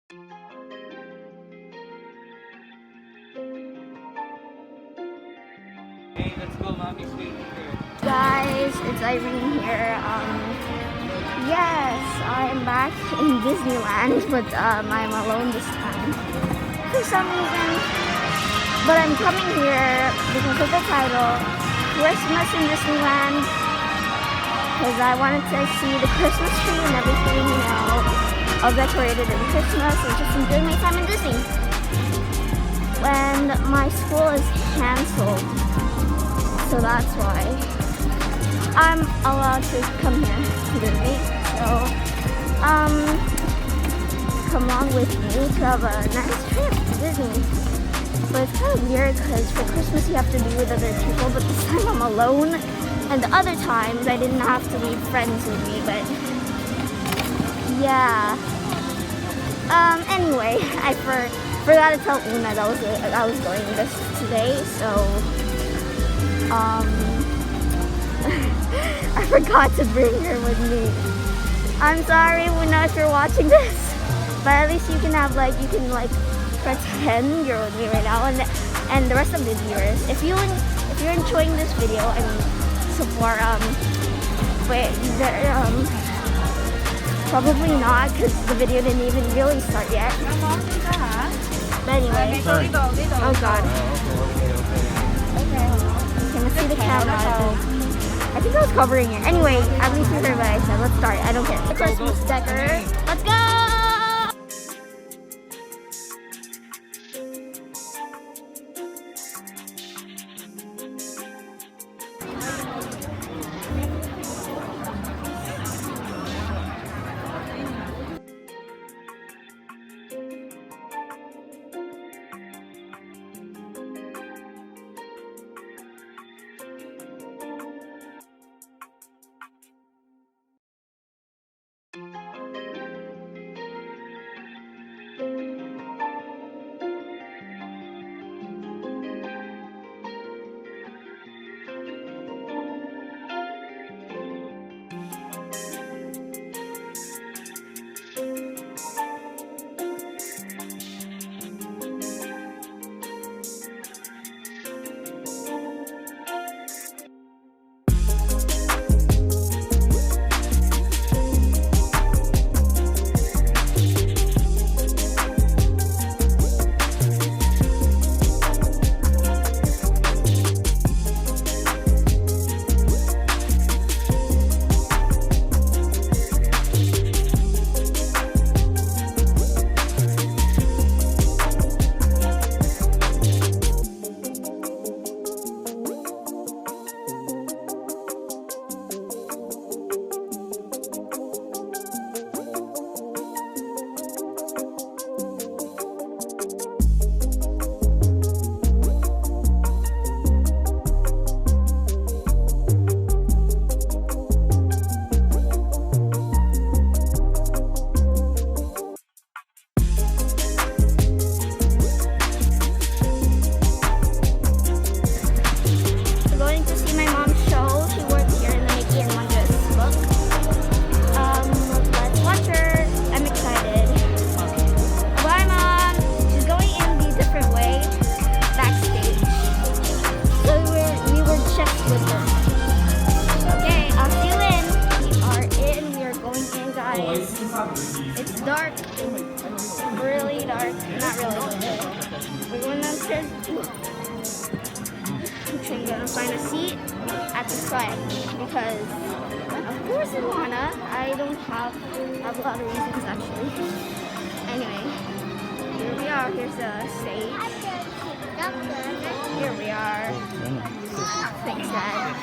Hey, let's go, mommy's waiting here. Guys, it's Irene here. Yes, I'm back in Disneyland, but I'm alone this time for some reason. But I'm coming here because of the title, Christmas in Disneyland, because I wanted to see the Christmas tree and everything, you know, all decorated in Christmas and just enjoy my time in Disney. When my school is canceled, so that's why I'm allowed to come here to Disney. So, come along with me to have a nice trip to Disney. But it's kind of weird because for Christmas you have to be with other people, but this time I'm alone. And the other times I didn't have to leave friends with me, but yeah. Anyway, I forgot to tell Una that I was going this today, so I forgot to bring her with me. I'm sorry, Una, if you're watching this, but at least you can pretend you're with me right now, and the rest of the viewers. If you're enjoying this video, I mean, so far, probably not, because the video didn't even really start yet. But anyway, oh god. Can I see the camera? I think I was covering it. Anyway, at least you heard what I said. Let's start. I don't care. The Christmas decor. Let's go! It's dark, really dark, not really. We're going downstairs. I'm gonna find a seat at the front because, of course, I wanna. I don't have a lot of reasons actually. Anyway, here we are. Here's the stage. Here we are. Thanks, Dad.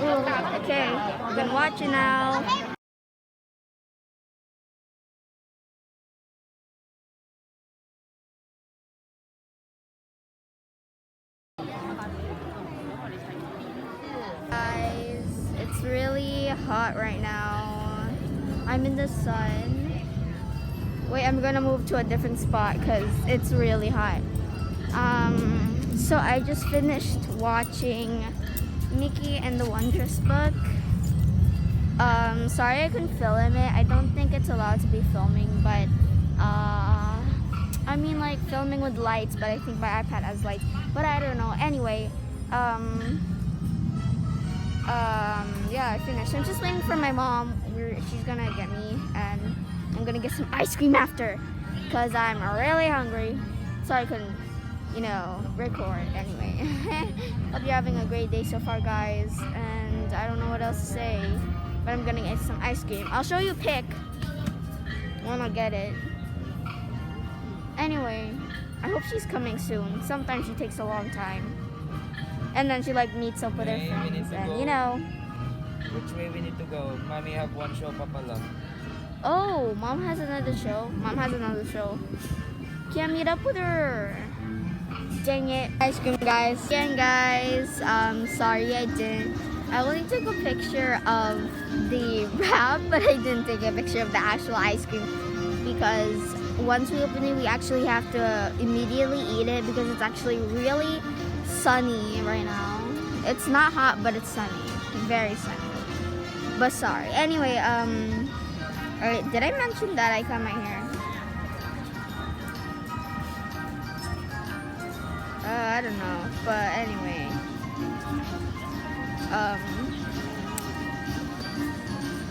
Ooh, okay, we're gonna watch it now. Guys, it's really hot right now. I'm in the sun. Wait, I'm gonna move to a different spot because it's really hot. So I just finished watching Mickey and the Wondrous Book. Sorry I couldn't film it. I don't think it's allowed to be filming, but I mean like filming with lights, but I think my iPad has lights. But I don't know. Anyway, yeah, I finished. I'm just waiting for my mom. She's gonna get me, and I'm gonna get some ice cream after, cause I'm really hungry. Sorry I couldn't, record. Anyway, hope you're having a great day so far, guys. And I don't know what else to say, but I'm gonna get some ice cream. I'll show you a pic when I get it. Anyway, I hope she's coming soon. Sometimes she takes a long time. And then she meets up with her friends and Which way we need to go? Mommy have one show pa pala. Oh, mom has another show. Can't meet up with her. Dang it. Ice cream, guys. Again, guys, sorry I didn't. I only took a picture of the wrap, but I didn't take a picture of the actual ice cream because once we open it, we actually have to immediately eat it because it's actually really sunny right now. It's not hot, but it's sunny. Very sunny. But sorry. Anyway, alright, did I mention that I cut my hair? I don't know. But anyway.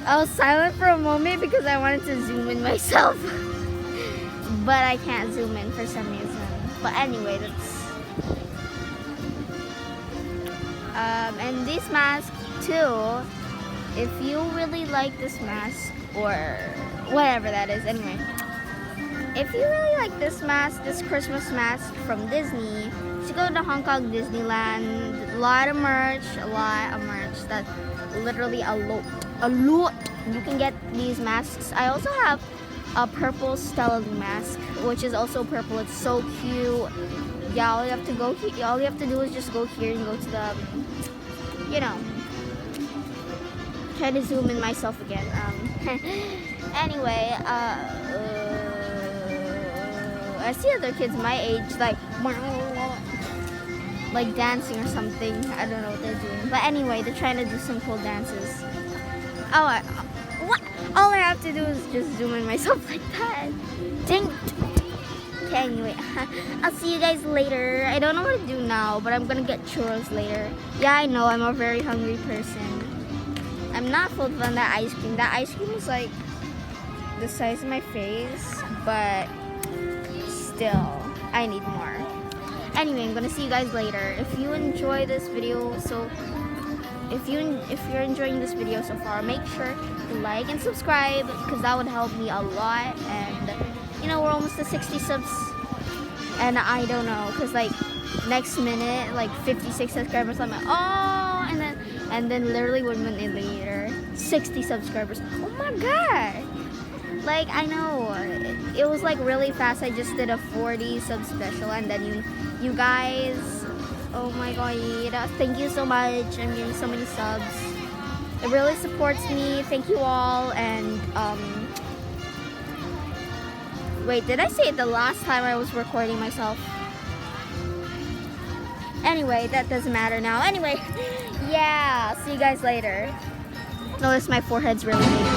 I was silent for a moment because I wanted to zoom in myself. But I can't zoom in for some reason. But anyway, that's and this mask too, if you really like this mask or whatever that is, anyway, if you really like this mask, this Christmas mask from Disney, you should go to Hong Kong Disneyland. A lot of merch, that's literally a lot. You can get these masks. I also have a purple Stella mask, which is also purple. It's so cute. Yeah, all you have to do is just go here and go to the, try to zoom in myself again. Anyway, I see other kids my age like dancing or something. I don't know what they're doing, but anyway, they're trying to do some cool dances. What? All I have to do is just zoom in myself like that. Dang it. Okay, anyway, I'll see you guys later. I don't know what to do now, but I'm gonna get churros later. Yeah, I know, I'm a very hungry person. I'm not full on that ice cream. That ice cream is like the size of my face, but still, I need more. Anyway, I'm gonna see you guys later. If you enjoy this video, if you're enjoying this video so far, make sure to like and subscribe because that would help me a lot. And we're almost to 60 subs, and I don't know, cause next minute 56 subscribers. I'm like, oh, and then literally 1 minute later, 60 subscribers. Oh my god! I know it was really fast. I just did a 40 sub special, and then you guys, oh my god, thank you so much. I'm getting so many subs. It really supports me. Thank you all. And wait, did I say it the last time I was recording myself? Anyway, that doesn't matter now. Anyway, yeah, see you guys later. Notice my forehead's really big.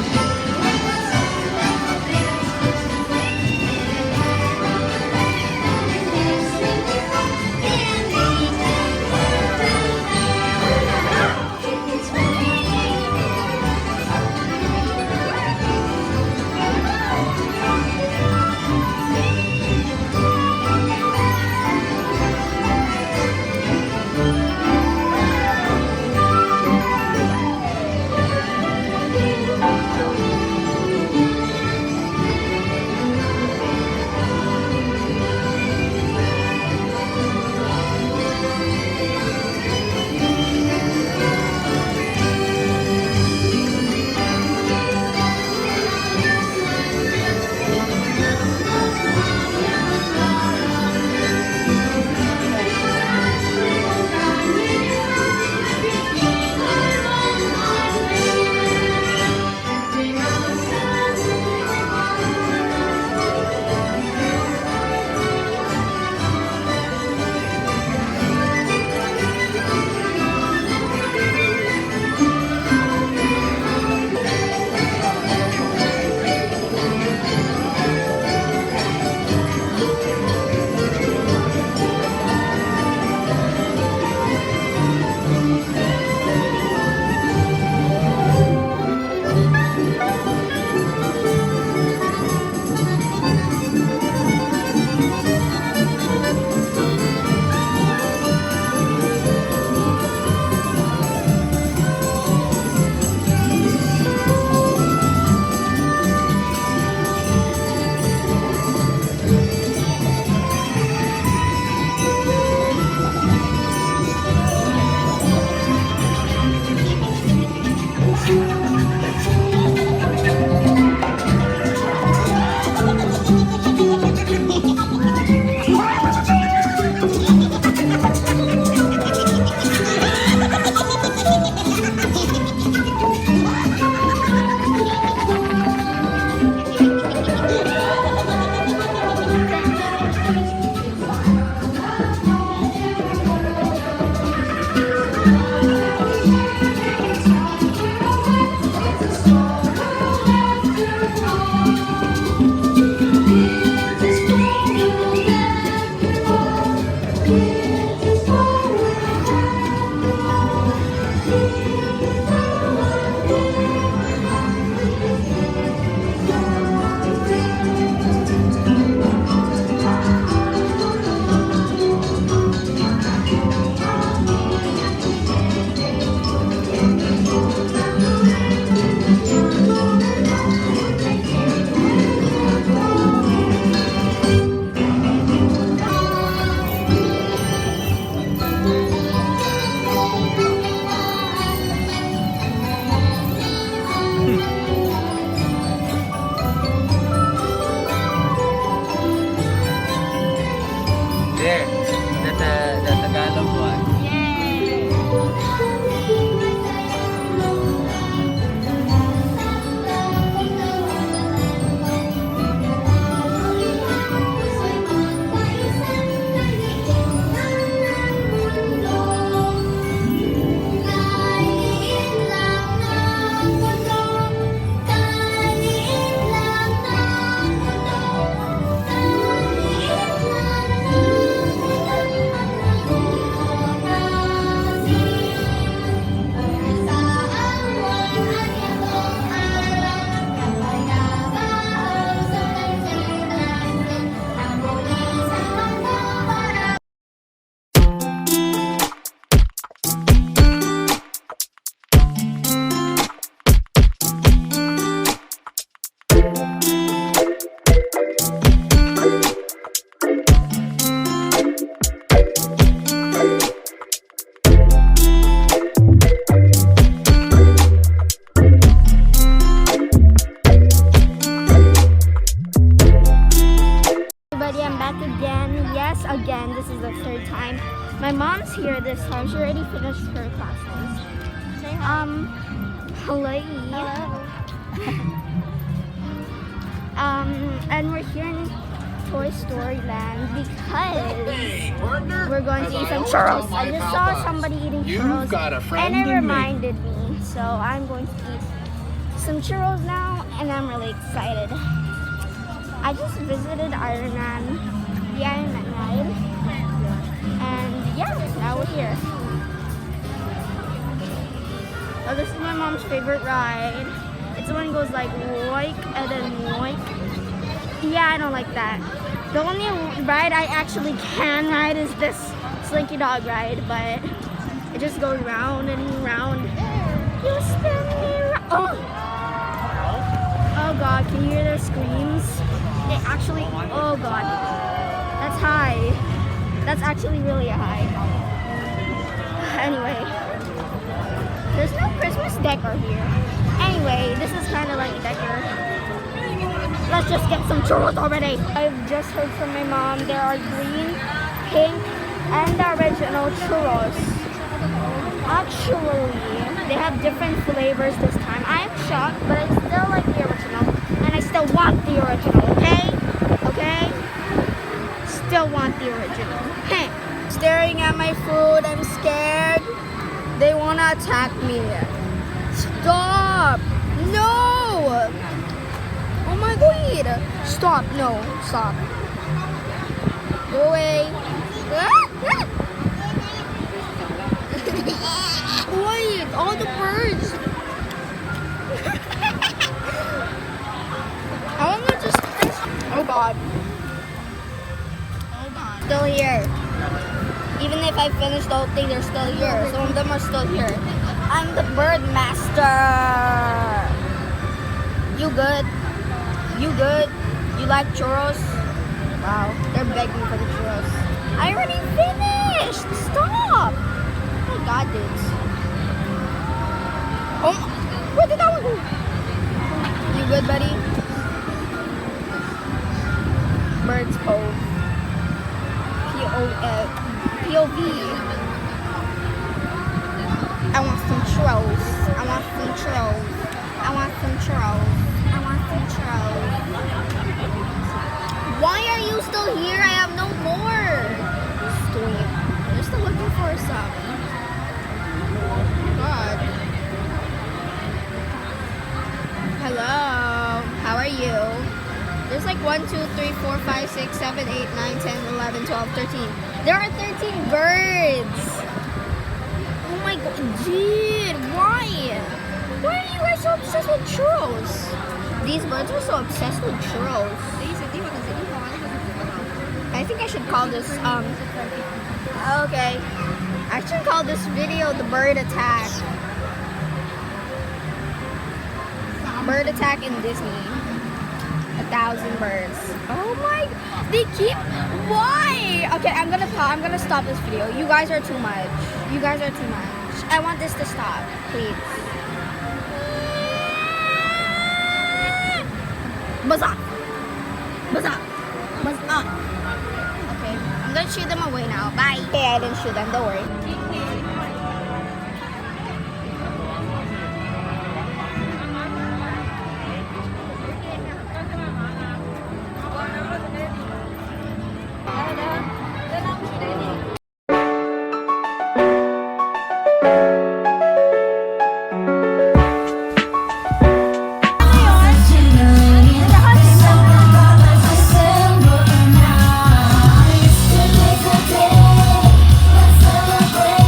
My mom's here this time. She already finished her classes. Say hi. Hello. And we're here in Toy Story Land because we're going to eat some churros. I just saw somebody eating churros and it reminded me. So I'm going to eat some churros now and I'm really excited. I just visited Iron Man, the Iron Man ride. And yeah, now we're here. Oh, this is my mom's favorite ride. It's the one that goes like woik and then woik. Yeah, I don't like that. The only ride I actually can ride is this Slinky Dog ride, but it just goes round and round. You spin me round. Oh god, can you hear their screams? They actually, oh god. That's high. That's actually really high. Anyway, there's no Christmas decor here. Anyway, this is kind of like decor. Let's just get some churros already. I've just heard from my mom. There are green, pink, and the original churros. Actually, they have different flavors this time. I am shocked, but I still like the original. And I still want the original, okay? Okay? Still want the original. Hey, staring at my food. I'm scared. They want to attack me. Stop! No! Oh my god! Stop! No! Stop! Go away! Wait! All the birds! I want to just... Oh god! Oh god! Still here. Even if I finish the whole thing, they're still here. Some of them are still here. I'm the bird master. You good? You good? You like churros? Wow, they're begging for the churros. I already finished. Stop! Oh my god, dudes. Oh, where did that one go? You good, buddy? Birds Cove. POV. I want some churros. I want some churros. I want some churros. I want some churros. Why are you still here? I have no more. They're still looking for some. God. Hello. How are you? There's like 1, 2, 3, 4, 5, 6, 7, 8, 9, 10, 11, 12, 13. There are 13 birds. Oh my god, dude, why? Why are you guys so obsessed with churros? These birds are so obsessed with churros. I think I should call this, okay. I should call this video the bird attack. Bird attack in Disney. 1,000 birds. Oh my, they keep, why? Okay, I'm gonna stop this video. You guys are too much. You guys are too much. I want this to stop, please. Buzz up. Buzz up. Buzz up. Okay, I'm gonna shoot them away now. Bye. Okay, I didn't shoot them, don't worry. Celebrate.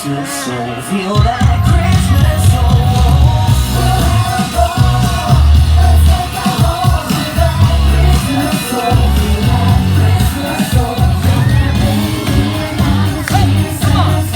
Christmas soul. Feel that Christmas soul. Let's take a hold to that Christmas soul. Feel that Christmas soul. Feel that baby and all the sweet sounds.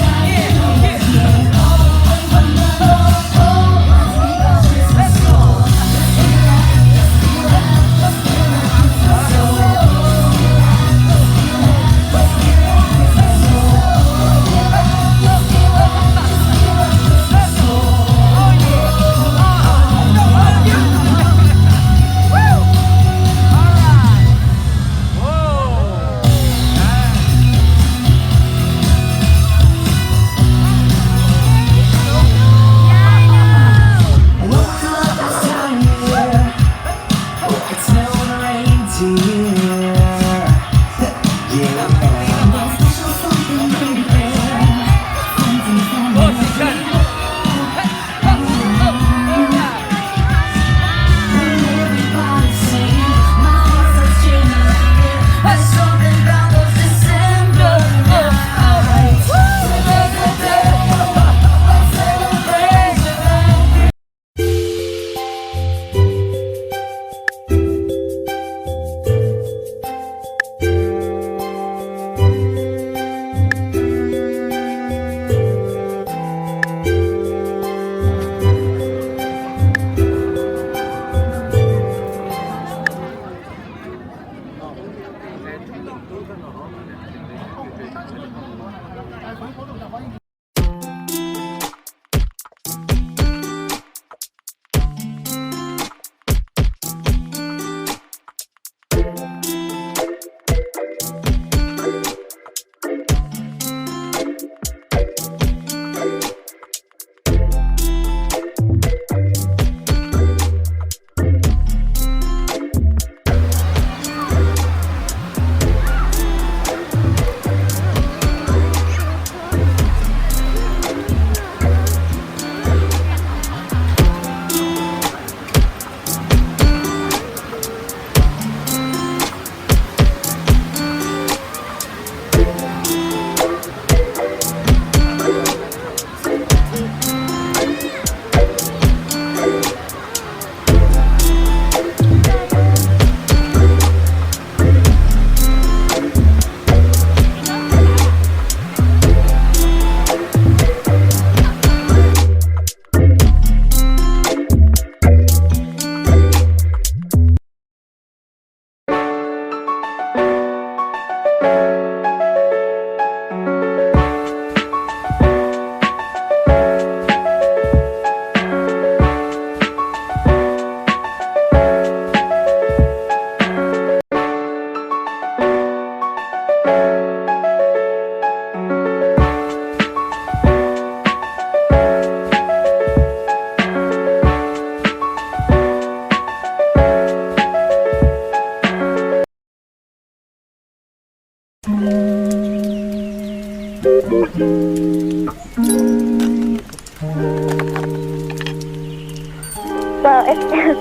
So it's just